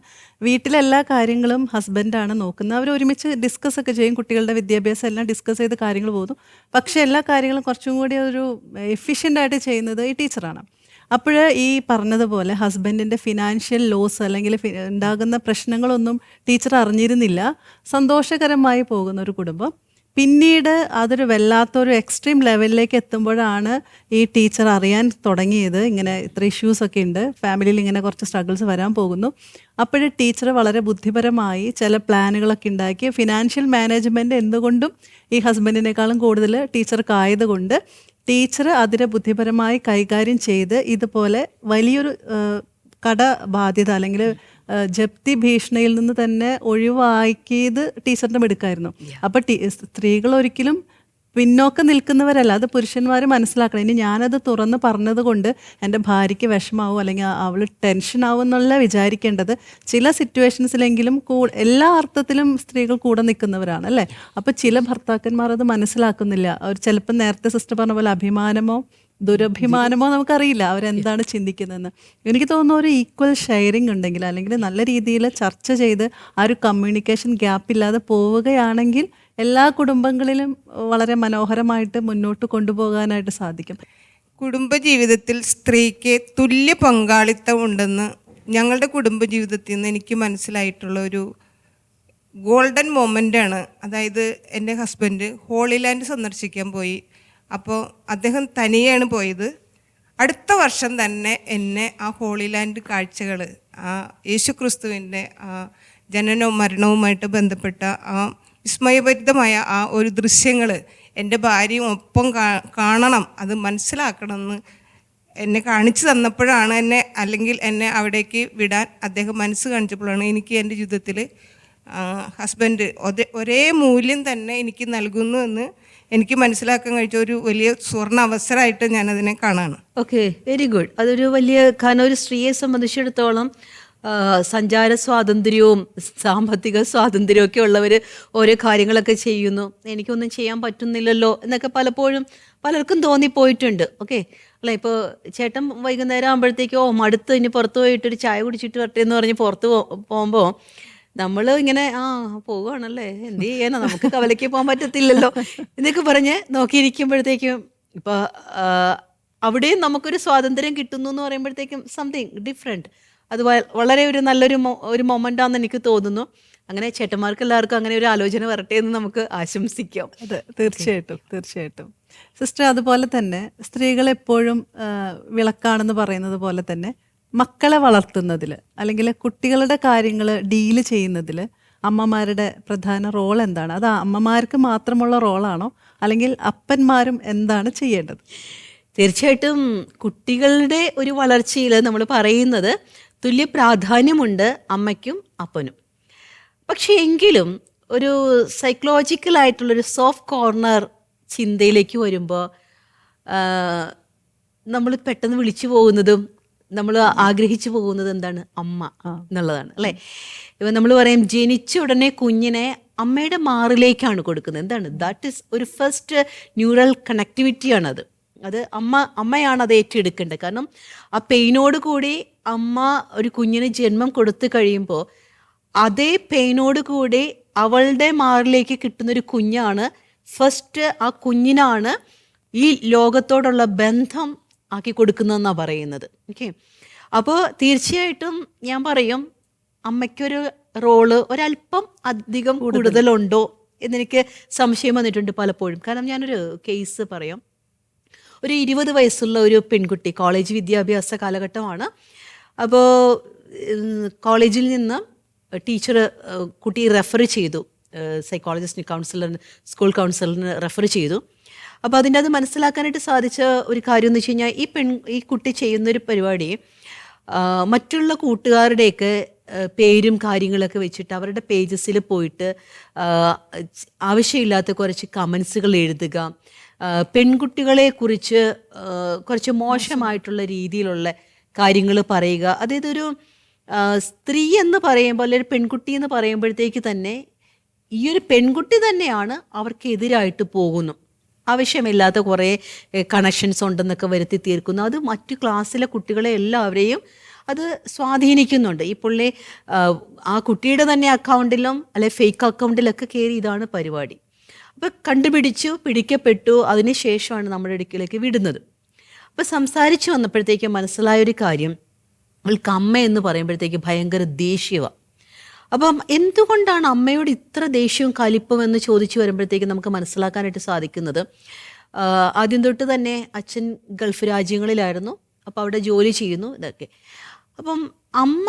[SPEAKER 1] വീട്ടിലെല്ലാ കാര്യങ്ങളും ഹസ്ബൻഡാണ് നോക്കുന്നത്. അവർ ഒരുമിച്ച് ഡിസ്കസ് ഒക്കെ ചെയ്യും, കുട്ടികളുടെ വിദ്യാഭ്യാസം എല്ലാം ഡിസ്കസ് ചെയ്ത് കാര്യങ്ങൾ പോകുന്നു. പക്ഷേ എല്ലാ കാര്യങ്ങളും കുറച്ചും കൂടി ഒരു എഫിഷ്യൻ്റായിട്ട് ചെയ്യുന്നത് ഈ ടീച്ചറാണ്. അപ്പോൾ ഈ പറഞ്ഞതുപോലെ ഹസ്ബൻഡിൻ്റെ ഫിനാൻഷ്യൽ ലോസ് അല്ലെങ്കിൽ ഉണ്ടാകുന്ന പ്രശ്നങ്ങളൊന്നും ടീച്ചർ അറിഞ്ഞിരുന്നില്ല. സന്തോഷകരമായി പോകുന്ന ഒരു കുടുംബം. പിന്നീട് അതൊരു വല്ലാത്തൊരു എക്സ്ട്രീം ലെവലിലേക്ക് എത്തുമ്പോഴാണ് ഈ ടീച്ചർ അറിയാൻ തുടങ്ങിയത് ഇങ്ങനെ ഇത്ര ഇഷ്യൂസൊക്കെ ഉണ്ട്, ഫാമിലിയിൽ ഇങ്ങനെ കുറച്ച് സ്ട്രഗിൾസ് വരാൻ പോകുന്നു. അപ്പോൾ ടീച്ചർ വളരെ ബുദ്ധിപരമായി ചില പ്ലാനുകളൊക്കെ ഉണ്ടാക്കി. ഫിനാൻഷ്യൽ മാനേജ്മെൻറ്റ് എന്തുകൊണ്ടും ഈ ഹസ്ബൻഡിനേക്കാളും കൂടുതൽ ടീച്ചർക്കായതുകൊണ്ട് ടീച്ചർ അതിനെ ബുദ്ധിപരമായി കൈകാര്യം ചെയ്ത് ഇതുപോലെ വലിയൊരു കടബാധ്യത അല്ലെങ്കിൽ ജപ്തി ഭീഷണിയിൽ നിന്ന് തന്നെ ഒഴിവാക്കിയത് ടീച്ചറിൻ്റെ മിടുക്കായിരുന്നു. അപ്പോൾ സ്ത്രീകൾ ഒരിക്കലും പിന്നോക്കം നിൽക്കുന്നവരല്ല, അത് പുരുഷന്മാർ മനസ്സിലാക്കണം. ഇനി ഞാനത് തുറന്ന് പറഞ്ഞത് കൊണ്ട് എൻ്റെ ഭാര്യയ്ക്ക് വിഷമാവും അല്ലെങ്കിൽ അവൾ ടെൻഷനാവും എന്നല്ല വിചാരിക്കേണ്ടത്. ചില സിറ്റുവേഷൻസിലെങ്കിലും എല്ലാ അർത്ഥത്തിലും സ്ത്രീകൾ കൂടെ നിൽക്കുന്നവരാണ് അല്ലേ. അപ്പോൾ ചില ഭർത്താക്കന്മാർ അത് മനസ്സിലാക്കുന്നില്ല. അവർ ചിലപ്പോൾ നേരത്തെ സിസ്റ്റർ പറഞ്ഞ പോലെ അഭിമാനമോ ദുരഭിമാനമോ നമുക്കറിയില്ല അവരെന്താണ് ചിന്തിക്കുന്നതെന്ന്. എനിക്ക് തോന്നുന്നു ഒരു ഈക്വൽ ഷെയറിങ് ഉണ്ടെങ്കിൽ, അല്ലെങ്കിൽ നല്ല രീതിയിൽ ചർച്ച ചെയ്ത് ആ ഒരു കമ്മ്യൂണിക്കേഷൻ ഗ്യാപ്പ് ഇല്ലാതെ പോവുകയാണെങ്കിൽ എല്ലാ കുടുംബങ്ങളിലും വളരെ മനോഹരമായിട്ട് മുന്നോട്ട് കൊണ്ടുപോകാനായിട്ട് സാധിക്കും.
[SPEAKER 4] കുടുംബജീവിതത്തിൽ സ്ത്രീക്ക് തുല്യ പങ്കാളിത്തം ഉണ്ടെന്ന് ഞങ്ങളുടെ കുടുംബജീവിതത്തിൽ നിന്ന് എനിക്ക് മനസ്സിലായിട്ടുള്ള ഒരു ഗോൾഡൻ മൊമെൻ്റാണ്. അതായത് എൻ്റെ ഹസ്ബൻഡ് ഹോളി ലാൻഡ് സന്ദർശിക്കാൻ പോയി. അപ്പോൾ അദ്ദേഹം തനിയാണ് പോയത്. അടുത്ത വർഷം തന്നെ എന്നെ ആ ഹോളി ലാൻഡ് കാഴ്ചകൾ, ആ യേശുക്രിസ്തുവിൻ്റെ ആ ജനനവും മരണവുമായിട്ട് ബന്ധപ്പെട്ട ആ വിസ്മയഭരിതമായ ആ ഒരു ദൃശ്യങ്ങൾ എൻ്റെ ഭാര്യയും ഒപ്പം കാണണം, അത് മനസ്സിലാക്കണമെന്ന് എന്നെ കാണിച്ചു തന്നപ്പോഴാണ് എന്നെ അവിടേക്ക് വിടാൻ അദ്ദേഹം മനസ്സ് കാണിച്ചപ്പോഴാണ് എനിക്ക് എൻ്റെ ജീവിതത്തിൽ ഹസ്ബൻഡ് ഒരേ മൂല്യം തന്നെ എനിക്ക് നൽകുന്നു എന്ന് എനിക്ക് മനസ്സിലാക്കാൻ കഴിച്ച ഒരു വലിയ സുവർണ അവസരമായിട്ട് ഞാനതിനെ കാണാണ്.
[SPEAKER 2] Okay, very good. അതൊരു വലിയ, കാരണം ഒരു സ്ത്രീയെ സംബന്ധിച്ചിടത്തോളം സഞ്ചാര സ്വാതന്ത്ര്യവും സാമ്പത്തിക സ്വാതന്ത്ര്യവും ഒക്കെ ഉള്ളവർ ഓരോ കാര്യങ്ങളൊക്കെ ചെയ്യുന്നു, എനിക്കൊന്നും ചെയ്യാൻ പറ്റുന്നില്ലല്ലോ എന്നൊക്കെ പലപ്പോഴും പലർക്കും തോന്നിപ്പോയിട്ടുണ്ട്. ഓക്കെ അല്ല, ഇപ്പോൾ ചേട്ടൻ വൈകുന്നേരം ആകുമ്പോഴത്തേക്കോ മടുത്ത് ഇനി പുറത്ത് പോയിട്ടൊരു ചായ കുടിച്ചിട്ട് വരട്ടെ എന്ന് പറഞ്ഞ് പുറത്ത് പോകുമ്പോൾ നമ്മൾ ഇങ്ങനെ പോവുകയാണല്ലേ, എന്ത് ചെയ്യാനാ, നമുക്ക് കവലയ്ക്ക് പോകാൻ പറ്റത്തില്ലല്ലോ എന്നൊക്കെ പറഞ്ഞ് നോക്കിയിരിക്കുമ്പോഴത്തേക്കും ഇപ്പോൾ അവിടെയും നമുക്കൊരു സ്വാതന്ത്ര്യം കിട്ടുന്നു എന്ന് പറയുമ്പോഴത്തേക്കും സംതിങ് ഡിഫറെൻറ്റ്. അത് വളരെ ഒരു നല്ലൊരു മൊമെൻ്റാണെന്ന് എനിക്ക് തോന്നുന്നു. അങ്ങനെ ചേട്ടന്മാർക്ക് എല്ലാവർക്കും അങ്ങനെ ഒരു ആലോചന വരട്ടെ എന്ന് നമുക്ക് ആശംസിക്കാം.
[SPEAKER 1] അതെ, തീർച്ചയായിട്ടും തീർച്ചയായിട്ടും സിസ്റ്റർ. അതുപോലെ തന്നെ സ്ത്രീകൾ എപ്പോഴും വിളക്കാണെന്ന് പറയുന്നത് പോലെ തന്നെ മക്കളെ വളർത്തുന്നതിൽ അല്ലെങ്കിൽ കുട്ടികളുടെ കാര്യങ്ങൾ ഡീല് ചെയ്യുന്നതിൽ അമ്മമാരുടെ പ്രധാന റോൾ എന്താണ്? അത് അമ്മമാർക്ക് മാത്രമുള്ള റോളാണോ, അല്ലെങ്കിൽ അപ്പന്മാരും എന്താണ് ചെയ്യേണ്ടത്?
[SPEAKER 2] തീർച്ചയായിട്ടും കുട്ടികളുടെ ഒരു വളർച്ചയിൽ നമ്മൾ പറയുന്നത് തുല്യ പ്രാധാന്യമുണ്ട് അമ്മയ്ക്കും അപ്പനും. പക്ഷേ എങ്കിലും ഒരു സൈക്കോളജിക്കലായിട്ടുള്ളൊരു സോഫ്റ്റ് കോർണർ ചിന്തയിലേക്ക് വരുമ്പോൾ നമ്മൾ പെട്ടെന്ന് വിളിച്ചു പോകുന്നതും നമ്മൾ ആഗ്രഹിച്ചു പോകുന്നത് എന്താണ്? അമ്മ എന്നുള്ളതാണ് അല്ലേ. ഇപ്പം നമ്മൾ പറയും ജനിച്ച ഉടനെ കുഞ്ഞിനെ അമ്മയുടെ മാറിലേക്കാണ് കൊടുക്കുന്നത്. എന്താണ് ദാറ്റ് ഈസ് ഒരു ഫസ്റ്റ് ന്യൂറൽ കണക്ടിവിറ്റിയാണത്. അത് അമ്മയാണ് അത് ഏറ്റെടുക്കേണ്ടത്. കാരണം ആ പെയിനോട് കൂടി അമ്മ ഒരു കുഞ്ഞിന് ജന്മം കൊടുത്തു കഴിയുമ്പോൾ അതേ പെയിനോട് കൂടി അവളുടെ മാറിലേക്ക് കിട്ടുന്നൊരു കുഞ്ഞാണ് ഫസ്റ്റ്. ആ കുഞ്ഞിനാണ് ഈ ലോകത്തോടുള്ള ബന്ധം ആക്കി കൊടുക്കുന്നതെന്നാണ് പറയുന്നത്. ഓക്കെ, അപ്പോൾ തീർച്ചയായിട്ടും ഞാൻ പറയും അമ്മയ്ക്കൊരു റോള് ഒരല്പം അധികം കൂടുതലുണ്ടോ എന്നെനിക്ക് സംശയം വന്നിട്ടുണ്ട് പലപ്പോഴും. കാരണം ഞാനൊരു കേസ് പറയാം. ഒരു 20 വയസ്സുള്ള ഒരു പെൺകുട്ടി, കോളേജ് വിദ്യാഭ്യാസ കാലഘട്ടമാണ്. അപ്പോൾ കോളേജിൽ നിന്ന് ടീച്ചർ കുട്ടി റെഫർ ചെയ്തു, സൈക്കോളജിസ്റ്റിന്, കൗൺസിലറിന്, സ്കൂൾ കൗൺസിലറിന് റെഫർ ചെയ്തു. അപ്പോൾ അതിൻ്റെ അത് മനസ്സിലാക്കാനായിട്ട് സാധിച്ച ഒരു കാര്യം എന്ന് വെച്ച് കഴിഞ്ഞാൽ ഈ കുട്ടി ചെയ്യുന്നൊരു പരിപാടി മറ്റുള്ള കൂട്ടുകാരുടെയൊക്കെ പേരും കാര്യങ്ങളൊക്കെ വെച്ചിട്ട് അവരുടെ പേജസിൽ പോയിട്ട് ആവശ്യമില്ലാത്ത കുറച്ച് കമൻസുകൾ എഴുതുക, പെൺകുട്ടികളെ കുറിച്ച് കുറച്ച് മോശമായിട്ടുള്ള രീതിയിലുള്ള കാര്യങ്ങൾ പറയുക. അതായത് ഒരു സ്ത്രീ എന്ന് പറയുമ്പോൾ അല്ലെങ്കിൽ പെൺകുട്ടി എന്ന് പറയുമ്പോഴത്തേക്ക് തന്നെ ഈ ഒരു പെൺകുട്ടി തന്നെയാണ് അവർക്ക് എതിരായിട്ട് പോകുന്നു. ആവശ്യമില്ലാത്ത കുറേ കണക്ഷൻസ് ഉണ്ടെന്നൊക്കെ വരുത്തി തീർക്കുന്നു. അത് മറ്റു ക്ലാസ്സിലെ കുട്ടികളെ എല്ലാവരെയും അത് സ്വാധീനിക്കുന്നുണ്ട്. ഈ പുള്ളി ആ കുട്ടിയുടെ തന്നെ അക്കൗണ്ടിലും അല്ലെ ഫേക്ക് അക്കൗണ്ടിലൊക്കെ കയറി ഇതാണ് പരിപാടി. അപ്പോൾ കണ്ടുപിടിച്ചു, പിടിക്കപ്പെട്ടു. അതിന് ശേഷമാണ് നമ്മുടെ അടുക്കിലേക്ക് വിടുന്നത്. അപ്പോൾ സംസാരിച്ച് വന്നപ്പോഴത്തേക്ക് മനസ്സിലായൊരു കാര്യം, അവൾക്ക് അമ്മ എന്ന് പറയുമ്പോഴത്തേക്ക് ഭയങ്കര ദേഷ്യമാണ്. അപ്പം എന്തുകൊണ്ടാണ് അമ്മയോട് ഇത്ര ദേഷ്യവും കലിപ്പും എന്ന് ചോദിച്ചു വരുമ്പോഴത്തേക്ക് നമുക്ക് മനസ്സിലാക്കാനായിട്ട് സാധിക്കുന്നത്, ആദ്യം തൊട്ട് തന്നെ അച്ഛൻ ഗൾഫ് രാജ്യങ്ങളിലായിരുന്നു. അപ്പോൾ അവിടെ ജോലി ചെയ്യുന്നു ഇതൊക്കെ. അപ്പം അമ്മ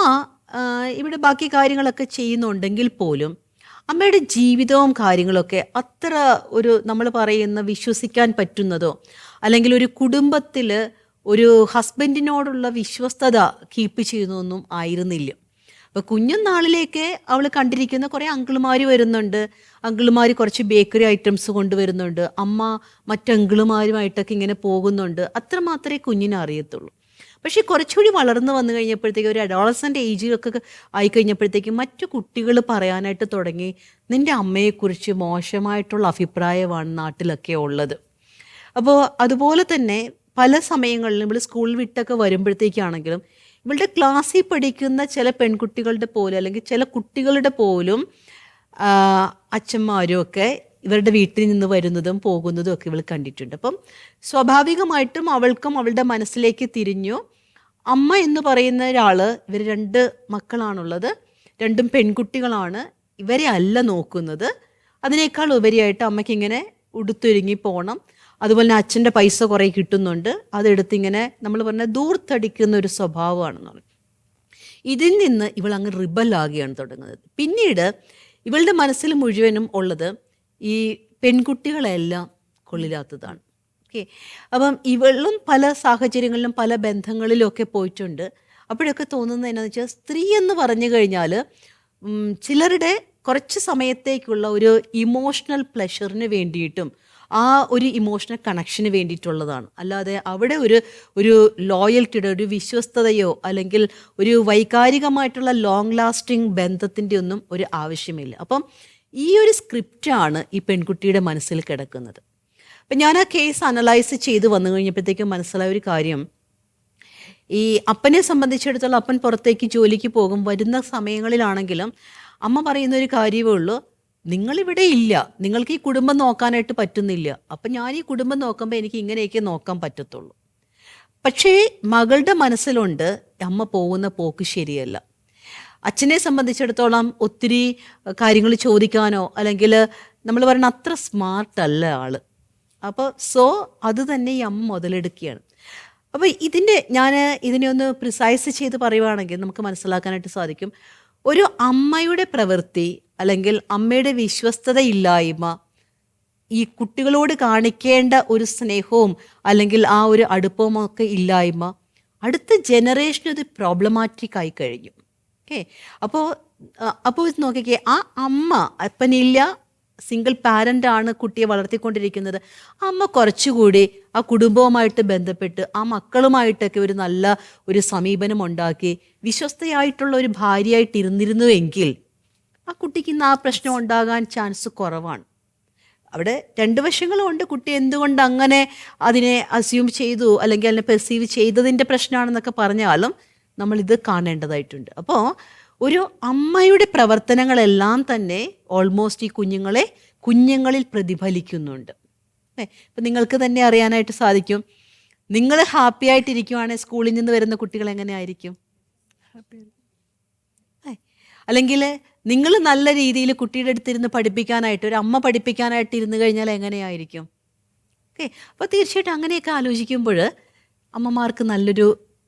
[SPEAKER 2] ഇവിടെ ബാക്കി കാര്യങ്ങളൊക്കെ ചെയ്യുന്നുണ്ടെങ്കിൽ പോലും അമ്മയുടെ ജീവിതവും കാര്യങ്ങളൊക്കെ അത്ര ഒരു നമ്മൾ പറയുന്ന വിശ്വസിക്കാൻ പറ്റുന്നതോ അല്ലെങ്കിൽ ഒരു കുടുംബത്തിൽ ഒരു ഹസ്ബൻഡിനോടുള്ള വിശ്വസ്തത കീപ്പ് ചെയ്യുന്നതൊന്നും ആയിരുന്നില്ല. അപ്പോൾ കുഞ്ഞുനാളിലേക്ക് അവൾ കണ്ടിരിക്കുന്ന കുറേ അങ്കിളുമാർ വരുന്നുണ്ട്, അങ്കിളുമാർ കുറച്ച് ബേക്കറി ഐറ്റംസ് കൊണ്ടുവരുന്നുണ്ട്, അമ്മ മറ്റങ്കിളുമാരുമായിട്ടൊക്കെ ഇങ്ങനെ പോകുന്നുണ്ട്. അത്രമാത്രമേ കുഞ്ഞിനെ അറിയത്തുള്ളൂ. പക്ഷേ കുറച്ചുകൂടി വളർന്നു വന്നു കഴിഞ്ഞപ്പോഴത്തേക്ക് ഒരു അഡോളസൻ്റ് ഏജിലൊക്കെ ആയിക്കഴിഞ്ഞപ്പോഴത്തേക്കും മറ്റു കുട്ടികൾ പറയാനായിട്ട് തുടങ്ങി, നിൻ്റെ അമ്മയെക്കുറിച്ച് മോശമായിട്ടുള്ള അഭിപ്രായമാണ് നാട്ടിലൊക്കെ ഉള്ളത്. അപ്പോൾ അതുപോലെ തന്നെ പല സമയങ്ങളിലും ഇവൾ സ്കൂൾ വിട്ടൊക്കെ വരുമ്പോഴത്തേക്കാണെങ്കിലും ഇവളുടെ ക്ലാസ്സിൽ പഠിക്കുന്ന ചില പെൺകുട്ടികളുടെ പോലും അല്ലെങ്കിൽ ചില കുട്ടികളുടെ പോലും അച്ഛന്മാരും ഒക്കെ ഇവരുടെ വീട്ടിൽ നിന്ന് വരുന്നതും പോകുന്നതും ഒക്കെ ഇവൾ കണ്ടിട്ടുണ്ട്. അപ്പം സ്വാഭാവികമായിട്ടും അവൾക്കും അവളുടെ മനസ്സിലേക്ക് തിരിഞ്ഞു, അമ്മ എന്ന് പറയുന്ന ഒരാൾ, ഇവർ 2 മക്കളാണുള്ളത്, 2 പെൺകുട്ടികളാണ്, ഇവരെ അല്ല നോക്കുന്നത്. അതിനേക്കാൾ ഉപരിയായിട്ട് അമ്മയ്ക്ക് ഇങ്ങനെ ഉടുത്തൊരുങ്ങി പോകണം, അതുപോലെ തന്നെ അച്ഛൻ്റെ പൈസ കുറേ കിട്ടുന്നുണ്ട്, അതെടുത്തിങ്ങനെ നമ്മൾ പറഞ്ഞ ദൂർത്തടിക്കുന്ന ഒരു സ്വഭാവമാണെന്ന് പറഞ്ഞു. ഇതിൽ നിന്ന് ഇവൾ അങ്ങ് റിബലാകുകയാണ് തുടങ്ങുന്നത്. പിന്നീട് ഇവളുടെ മനസ്സിൽ മുഴുവനും ഉള്ളത് ഈ പെൺകുട്ടികളെല്ലാം കൊള്ളില്ലാത്തതാണ്. ഓക്കെ, അപ്പം ഇവളും പല സാഹചര്യങ്ങളിലും പല ബന്ധങ്ങളിലും ഒക്കെ പോയിട്ടുണ്ട്. അപ്പോഴൊക്കെ തോന്നുന്നത് എന്നാന്ന് വെച്ചാൽ സ്ത്രീ എന്ന് പറഞ്ഞു കഴിഞ്ഞാൽ ചിലരുടെ കുറച്ച് സമയത്തേക്കുള്ള ഒരു ഇമോഷണൽ പ്ലഷറിന് വേണ്ടിയിട്ടും ആ ഒരു ഇമോഷണൽ കണക്ഷന് വേണ്ടിയിട്ടുള്ളതാണ്. അല്ലാതെ അവിടെ ഒരു ലോയൽറ്റിയുടെ ഒരു വിശ്വസ്തതയോ അല്ലെങ്കിൽ ഒരു വൈകാരികമായിട്ടുള്ള ലോങ് ലാസ്റ്റിംഗ് ബന്ധത്തിൻ്റെ ഒന്നും ഒരു ആവശ്യമില്ല. അപ്പം ഈ ഒരു സ്ക്രിപ്റ്റാണ് ഈ പെൺകുട്ടിയുടെ മനസ്സിൽ കിടക്കുന്നത്. അപ്പം ഞാൻ ആ കേസ് അനലൈസ് ചെയ്ത് വന്നു കഴിഞ്ഞപ്പോഴത്തേക്കും മനസ്സിലായ ഒരു കാര്യം, ഈ അപ്പനെ സംബന്ധിച്ചിടത്തോളം അപ്പൻ പുറത്തേക്ക് ജോലിക്ക് പോകും, വരുന്ന സമയങ്ങളിലാണെങ്കിലും അമ്മ പറയുന്ന ഒരു കാര്യമേ ഉള്ളൂ, നിങ്ങളിവിടെ ഇല്ല, നിങ്ങൾക്ക് ഈ കുടുംബം നോക്കാനായിട്ട് പറ്റുന്നില്ല, അപ്പം ഞാൻ ഈ കുടുംബം നോക്കുമ്പോൾ എനിക്ക് ഇങ്ങനെയൊക്കെ നോക്കാൻ പറ്റത്തുള്ളൂ. പക്ഷേ മകളുടെ മനസ്സിലുണ്ട് അമ്മ പോകുന്ന പോക്ക് ശരിയല്ല. അച്ഛനെ സംബന്ധിച്ചിടത്തോളം ഒത്തിരി കാര്യങ്ങൾ ചോദിക്കാനോ അല്ലെങ്കിൽ നമ്മൾ പറയുന്ന അത്ര സ്മാർട്ടല്ല ആള്. അപ്പോൾ അത് തന്നെ ഈ അമ്മ മുതലെടുക്കുകയാണ്. അപ്പോൾ ഞാൻ ഇതിനെ ഒന്ന് പ്രിസൈസ് ചെയ്ത് പറയുവാണെങ്കിൽ നമുക്ക് മനസ്സിലാക്കാനായിട്ട് സാധിക്കും, ഒരു അമ്മയുടെ പ്രവൃത്തി അല്ലെങ്കിൽ അമ്മയുടെ വിശ്വസ്തതയില്ലായ്മ, ഈ കുട്ടികളോട് കാണിക്കേണ്ട ഒരു സ്നേഹവും അല്ലെങ്കിൽ ആ ഒരു അടുപ്പവും ഒക്കെ ഇല്ലായ്മ അടുത്ത ജനറേഷന് അത് പ്രോബ്ലമാറ്റിക് ആയി കഴിഞ്ഞു. ഓക്കെ, അപ്പോൾ നോക്കിക്കേ, ആ അമ്മ അപ്പനില്ല, സിംഗിൾ പാരൻ്റ് ആണ് കുട്ടിയെ വളർത്തിക്കൊണ്ടിരിക്കുന്നത്. അമ്മ കുറച്ചുകൂടി ആ കുടുംബവുമായിട്ട് ബന്ധപ്പെട്ട് ആ മക്കളുമായിട്ടൊക്കെ ഒരു നല്ല ഒരു സമീപനം ഉണ്ടാക്കി വിശ്വസ്തയായിട്ടുള്ള ഒരു ഭാര്യയായിട്ടിരുന്നിരുന്നുവെങ്കിൽ ആ കുട്ടിക്ക് ഇന്ന് ആ പ്രശ്നം ഉണ്ടാകാൻ ചാൻസ് കുറവാണ്. അവിടെ രണ്ട് വശങ്ങളും ഉണ്ട്. കുട്ടി എന്തുകൊണ്ട് അങ്ങനെ അതിനെ അസ്യൂം ചെയ്തു അല്ലെങ്കിൽ അതിനെ പെർസീവ് ചെയ്തതിൻ്റെ പ്രശ്നമാണെന്നൊക്കെ പറഞ്ഞാലും നമ്മളിത് കാണേണ്ടതായിട്ടുണ്ട്. അപ്പോൾ ഒരു അമ്മയുടെ പ്രവർത്തനങ്ങളെല്ലാം തന്നെ ഓൾമോസ്റ്റ് ഈ കുഞ്ഞുങ്ങളിൽ പ്രതിഫലിക്കുന്നുണ്ട്. ഇപ്പം നിങ്ങൾക്ക് തന്നെ അറിയാനായിട്ട് സാധിക്കും, നിങ്ങൾ ഹാപ്പി ആയിട്ടിരിക്കുവാണെങ്കിൽ സ്കൂളിൽ നിന്ന് വരുന്ന കുട്ടികൾ എങ്ങനെയായിരിക്കും? അല്ലെങ്കിൽ നിങ്ങൾ നല്ല രീതിയിൽ കുട്ടിയുടെ അടുത്തിരുന്ന് പഠിപ്പിക്കാനായിട്ട്, ഒരു അമ്മ പഠിപ്പിക്കാനായിട്ട് ഇരുന്ന് കഴിഞ്ഞാൽ എങ്ങനെയായിരിക്കും? ഓക്കെ, അപ്പോൾ തീർച്ചയായിട്ടും അങ്ങനെയൊക്കെ ആലോചിക്കുമ്പോൾ അമ്മമാർക്ക് നല്ലൊരു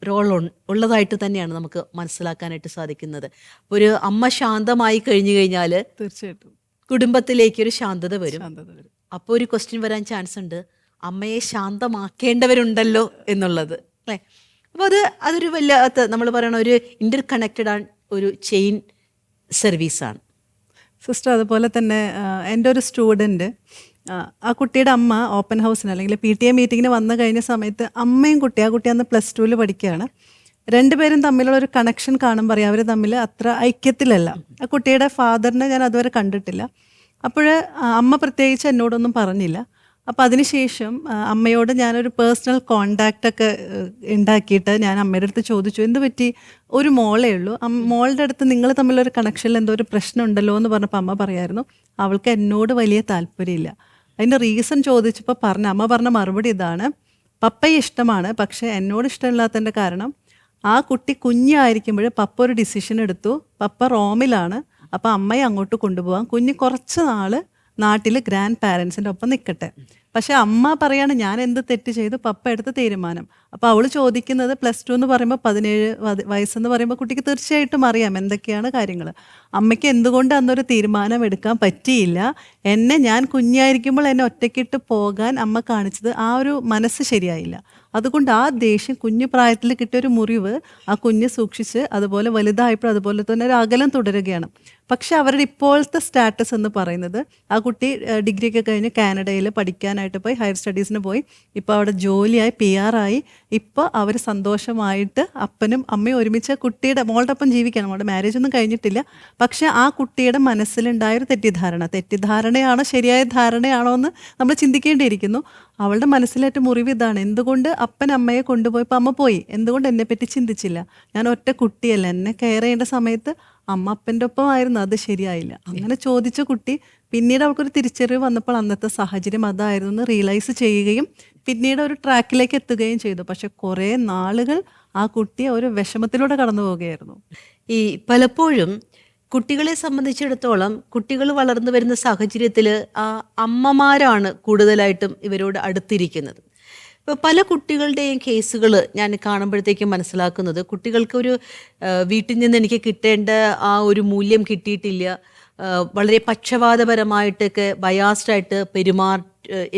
[SPEAKER 2] റോൾ ഉള്ളതായിട്ട് തന്നെയാണ് നമുക്ക് മനസ്സിലാക്കാനായിട്ട് സാധിക്കുന്നത്. ഒരു അമ്മ ശാന്തമായി കഴിഞ്ഞു കഴിഞ്ഞാൽ
[SPEAKER 1] തീർച്ചയായിട്ടും
[SPEAKER 2] കുടുംബത്തിലേക്കൊരു ശാന്തത വരും.
[SPEAKER 1] ശാന്തത വരും.
[SPEAKER 2] അപ്പോൾ ഒരു ക്വസ്റ്റ്യൻ വരാൻ ചാൻസ് ഉണ്ട്, അമ്മയെ ശാന്തമാക്കേണ്ടവരുണ്ടല്ലോ എന്നുള്ളത്, അല്ലേ? അപ്പോൾ അതൊരു വല്ലാത്ത, നമ്മൾ പറയണ ഒരു ഇൻ്റർ കണക്റ്റഡ് ഒരു ചെയിൻ സർവീസാണ്.
[SPEAKER 1] സിസ്റ്റർ, അതുപോലെ തന്നെ എൻ്റെ ഒരു സ്റ്റുഡൻറ്റ്, ആ കുട്ടിയുടെ അമ്മ ഓപ്പൺ ഹൗസിന് അല്ലെങ്കിൽ PTA മീറ്റിങ്ങിന് വന്നു കഴിഞ്ഞ സമയത്ത് അമ്മയും കുട്ടി, ആ കുട്ടി അന്ന് +2 പഠിക്കുകയാണ്, രണ്ടുപേരും തമ്മിലുള്ള ഒരു കണക്ഷൻ കാണുമ്പോൾ പറയാം അവർ തമ്മിൽ അത്ര ഐക്യത്തിലല്ല. ആ കുട്ടിയുടെ ഫാദറിനെ ഞാൻ അതുവരെ കണ്ടിട്ടില്ല. അപ്പോൾ അമ്മ പ്രത്യേകിച്ച് എന്നോടൊന്നും പറഞ്ഞില്ല. അപ്പോൾ അതിനുശേഷം അമ്മയോട് ഞാനൊരു പേഴ്സണൽ കോണ്ടാക്റ്റൊക്കെ ഉണ്ടാക്കിയിട്ട് ഞാൻ അമ്മയുടെ അടുത്ത് ചോദിച്ചു, എന്ത് പറ്റി, ഒരു മോളേ ഉള്ളൂ, മോളുടെ അടുത്ത് നിങ്ങൾ തമ്മിലൊരു കണക്ഷനിൽ എന്തോ ഒരു പ്രശ്നം ഉണ്ടല്ലോ എന്ന് പറഞ്ഞപ്പോൾ അമ്മ പറയായിരുന്നു അവൾക്ക് എന്നോട് വലിയ താല്പര്യമില്ല. അതിൻ്റെ റീസൺ ചോദിച്ചപ്പോൾ അമ്മ പറഞ്ഞ മറുപടി ഇതാണ്, പപ്പയെ ഇഷ്ടമാണ്, പക്ഷേ എന്നോട് ഇഷ്ടമില്ലാത്തതിൻ്റെ കാരണം ആ കുട്ടി കുഞ്ഞായിരിക്കുമ്പോൾ പപ്പ ഒരു ഡിസിഷൻ എടുത്തു, പപ്പ റോമിലാണ്, അപ്പോൾ അമ്മയെ അങ്ങോട്ട് കൊണ്ടുപോകാം, കുഞ്ഞ് കുറച്ച് നാൾ നാട്ടിൽ ഗ്രാൻഡ് പാരൻസിൻ്റെ ഒപ്പം നിൽക്കട്ടെ. പക്ഷെ അമ്മ പറയാണ് ഞാൻ എന്ത് തെറ്റ് ചെയ്തു, പപ്പ എടുത്ത തീരുമാനം. അപ്പോൾ അവൾ ചോദിക്കുന്നത് +2 എന്ന് പറയുമ്പോൾ 17 വയസ്സെന്ന് പറയുമ്പോൾ കുട്ടിക്ക് തീർച്ചയായിട്ടും അറിയാം എന്തൊക്കെയാണ് കാര്യങ്ങൾ. അമ്മയ്ക്ക് എന്തുകൊണ്ട് അന്നൊരു തീരുമാനം എടുക്കാൻ പറ്റിയില്ല, ഞാൻ കുഞ്ഞായിരിക്കുമ്പോൾ എന്നെ ഒറ്റയ്ക്കിട്ട് പോകാൻ അമ്മ കാണിച്ചത് ആ ഒരു മനസ്സ് ശരിയായില്ല. അതുകൊണ്ട് ആ ദേഷ്യം, കുഞ്ഞു പ്രായത്തിൽ കിട്ടിയൊരു മുറിവ് ആ കുഞ്ഞ് സൂക്ഷിച്ച് അതുപോലെ വലുതായപ്പോൾ അതുപോലെ തന്നെ ഒരു അകലം തുടരുകയാണ്. പക്ഷെ അവരുടെ ഇപ്പോഴത്തെ സ്റ്റാറ്റസ് എന്ന് പറയുന്നത് ആ കുട്ടി ഡിഗ്രിയൊക്കെ കഴിഞ്ഞ് കാനഡയിൽ പഠിക്കാനായിട്ട് പോയി, ഹയർ സ്റ്റഡീസിന് പോയി, ഇപ്പോൾ അവിടെ ജോലിയായി PR ആയി, ഇപ്പോൾ അവർ സന്തോഷമായിട്ട് അപ്പനും അമ്മയും ഒരുമിച്ച് കുട്ടിയുടെ മോളുടെ ഒപ്പം ജീവിക്കണം. മോളുടെ മാരേജ് ഒന്നും കഴിഞ്ഞിട്ടില്ല. പക്ഷെ ആ കുട്ടിയുടെ മനസ്സിലുണ്ടായൊരു തെറ്റിദ്ധാരണയാണോ ശരിയായ ധാരണയാണോ എന്ന് നമ്മൾ ചിന്തിക്കേണ്ടിയിരിക്കുന്നു. അവളുടെ മനസ്സിലേറ്റ മുറിവ് ഇതാണ്, എന്തുകൊണ്ട് അപ്പൻ അമ്മയെ കൊണ്ടുപോയപ്പോൾ അമ്മ പോയി, എന്തുകൊണ്ട് എന്നെപ്പറ്റി ചിന്തിച്ചില്ല, ഞാൻ ഒറ്റ കുട്ടിയല്ല, എന്നെ കെയർ ചെയ്യേണ്ട സമയത്ത് അമ്മ അപ്പൻ്റെ ഒപ്പം ആയിരുന്നു, അത് ശരിയായില്ല. അങ്ങനെ ചോദിച്ച കുട്ടി പിന്നീട് അവൾക്കൊരു തിരിച്ചറിവ് വന്നപ്പോൾ അന്നത്തെ സാഹചര്യം അതായിരുന്നു എന്ന് റിയലൈസ് ചെയ്യുകയും പിന്നീട് ഒരു ട്രാക്കിലേക്ക് എത്തുകയും ചെയ്തു. പക്ഷെ കുറേ നാളുകൾ ആ കുട്ടി ഒരു വിഷമത്തിലൂടെ കടന്നു പോവുകയായിരുന്നു.
[SPEAKER 2] ഈ പലപ്പോഴും കുട്ടികളെ സംബന്ധിച്ചിടത്തോളം കുട്ടികൾ വളർന്നു വരുന്ന സാഹചര്യത്തിൽ ആ അമ്മമാരാണ് കൂടുതലായിട്ടും ഇവരോട് അടുത്തിരിക്കുന്നത്. ഇപ്പോൾ പല കുട്ടികളുടെയും കേസുകൾ ഞാൻ കാണുമ്പോഴത്തേക്കും മനസ്സിലാക്കുന്നത്, കുട്ടികൾക്കൊരു വീട്ടിൽ നിന്ന് എനിക്ക് കിട്ടേണ്ട ആ ഒരു മൂല്യം കിട്ടിയിട്ടില്ല, വളരെ പക്ഷപാതപരമായിട്ടൊക്കെ ബയാസ്ഡായിട്ട്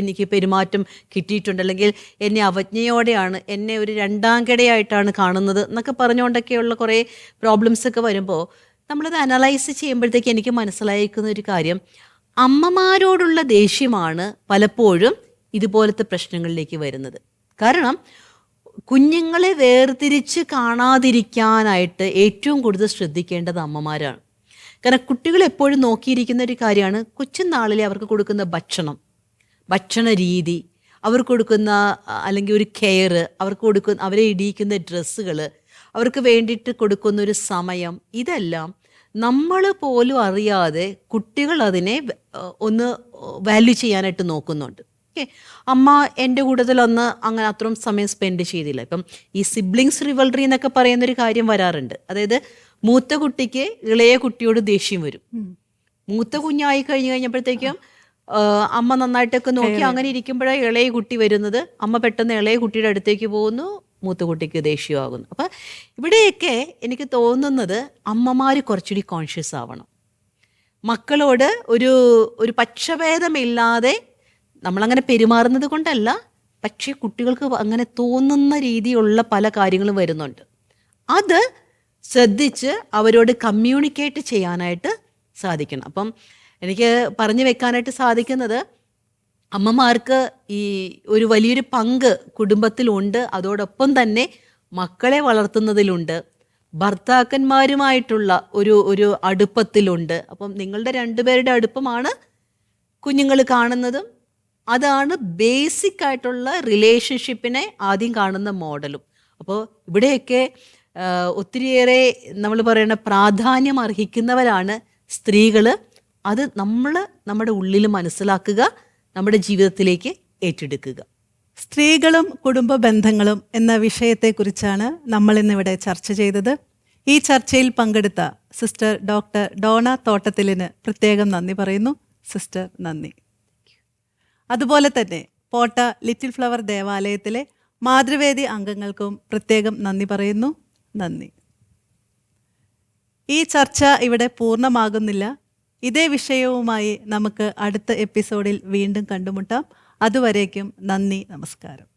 [SPEAKER 2] എനിക്ക് പെരുമാറ്റം കിട്ടിയിട്ടുണ്ട്, അല്ലെങ്കിൽ എന്നെ അവജ്ഞയോടെയാണ്, എന്നെ ഒരു രണ്ടാംകിടയായിട്ടാണ് കാണുന്നത് എന്നൊക്കെ പറഞ്ഞുകൊണ്ടൊക്കെയുള്ള കുറേ പ്രോബ്ലംസൊക്കെ വരുമ്പോൾ നമ്മളത് അനലൈസ് ചെയ്യുമ്പോഴത്തേക്ക് എനിക്ക് മനസ്സിലായിരിക്കുന്ന ഒരു കാര്യം, അമ്മമാരോടുള്ള ദേഷ്യമാണ് പലപ്പോഴും ഇതുപോലത്തെ പ്രശ്നങ്ങളിലേക്ക് വരുന്നത്. കാരണം കുഞ്ഞുങ്ങളെ വേർതിരിച്ച് കാണാതിരിക്കാനായിട്ട് ഏറ്റവും കൂടുതൽ ശ്രദ്ധിക്കേണ്ടത് അമ്മമാരാണ്. കാരണം കുട്ടികൾ എപ്പോഴും നോക്കിയിരിക്കുന്ന ഒരു കാര്യമാണ് കൊച്ചുനാളിലെ അവർക്ക് കൊടുക്കുന്ന ഭക്ഷണ രീതി, അവർക്ക് കൊടുക്കുന്ന അല്ലെങ്കിൽ ഒരു കെയർ, അവരെ ഇടിയിക്കുന്ന ഡ്രസ്സുകൾ, അവർക്ക് വേണ്ടിയിട്ട് കൊടുക്കുന്ന ഒരു സമയം, ഇതെല്ലാം നമ്മൾ പോലും അറിയാതെ കുട്ടികൾ അതിനെ ഒന്ന് വാല്യൂ ചെയ്യാനായിട്ട് നോക്കുന്നുണ്ട്. ഓക്കെ, അമ്മ എൻ്റെ കൂടുതലൊന്ന് അങ്ങനെ അത്രയും സമയം സ്പെൻഡ് ചെയ്തില്ല. ഇപ്പം ഈ സിബ്ലിങ്സ് റിവൽറി എന്നൊക്കെ പറയുന്നൊരു കാര്യം വരാറുണ്ട്. അതായത് മൂത്ത കുട്ടിക്ക് ഇളയ കുട്ടിയോട് ദേഷ്യം വരും. മൂത്ത കുഞ്ഞായി കഴിഞ്ഞപ്പോഴത്തേക്കും അമ്മ നന്നായിട്ടൊക്കെ നോക്കി അങ്ങനെ ഇരിക്കുമ്പോഴേ ഇളയ കുട്ടി വരുന്നത്, അമ്മ പെട്ടെന്ന് ഇളയ കുട്ടിയുടെ അടുത്തേക്ക് പോകുന്നു, മൂത്ത കുട്ടിക്ക് ദേഷ്യമാകുന്നു. അപ്പം ഇവിടെയൊക്കെ എനിക്ക് തോന്നുന്നത് അമ്മമാർ കുറച്ചുകൂടി കോൺഷ്യസ് ആവണം. മക്കളോട് ഒരു പക്ഷഭേദമില്ലാതെ നമ്മളങ്ങനെ പെരുമാറുന്നത് കൊണ്ടല്ല, പക്ഷേ കുട്ടികൾക്ക് അങ്ങനെ തോന്നുന്ന രീതിയിലുള്ള പല കാര്യങ്ങളും വരുന്നുണ്ട്. അത് ശ്രദ്ധിച്ച് അവരോട് കമ്മ്യൂണിക്കേറ്റ് ചെയ്യാനായിട്ട് സാധിക്കണം. അപ്പം എനിക്ക് പറഞ്ഞു വെക്കാനായിട്ട് സാധിക്കുന്നത്, അമ്മമാർക്ക് ഈ ഒരു വലിയൊരു പങ്ക് കുടുംബത്തിലുണ്ട്, അതോടൊപ്പം തന്നെ മക്കളെ വളർത്തുന്നതിലുണ്ട്. ഭർത്താക്കന്മാരുമായിട്ടുള്ള ഒരു അടുപ്പത്തിലുണ്ട്. അപ്പം നിങ്ങളുടെ രണ്ടുപേരുടെ അടുപ്പമാണ് കുഞ്ഞുങ്ങൾ കാണുന്നതും അതാണ് ബേസിക് ആയിട്ടുള്ള റിലേഷൻഷിപ്പിനെ ആദ്യം കാണുന്ന മോഡലും. അപ്പോൾ ഇവിടെയൊക്കെ ഒത്തിരിയേറെ നമ്മൾ പറയുന്ന പ്രാധാന്യം അർഹിക്കുന്നവരാണ് സ്ത്രീകൾ. അത് നമ്മൾ നമ്മുടെ ഉള്ളിൽ മനസ്സിലാക്കുക, നമ്മുടെ ജീവിതത്തിലേക്ക് ഏറ്റെടുക്കുക.
[SPEAKER 1] സ്ത്രീകളും കുടുംബ ബന്ധങ്ങളും എന്ന വിഷയത്തെക്കുറിച്ചാണ് നമ്മൾ ഇന്നിവിടെ ചർച്ച ചെയ്തത്. ഈ ചർച്ചയിൽ പങ്കെടുത്ത സിസ്റ്റർ ഡോക്ടർ ഡോണ തോട്ടത്തിലിന് പ്രത്യേകം നന്ദി പറയുന്നു. സിസ്റ്റർ നന്ദി. അതുപോലെ തന്നെ പോട്ട ലിറ്റിൽ ഫ്ലവർ ദേവാലയത്തിലെ മാതൃവേദി അംഗങ്ങൾക്കും പ്രത്യേകം നന്ദി പറയുന്നു. നന്ദി. ഈ ചർച്ച ഇവിടെ പൂർണ്ണമാകുന്നില്ല. ഇതേ വിഷയവുമായി നമുക്ക് അടുത്ത എപ്പിസോഡിൽ വീണ്ടും കണ്ടുമുട്ടാം. അതുവരേക്കും നന്ദി, നമസ്കാരം.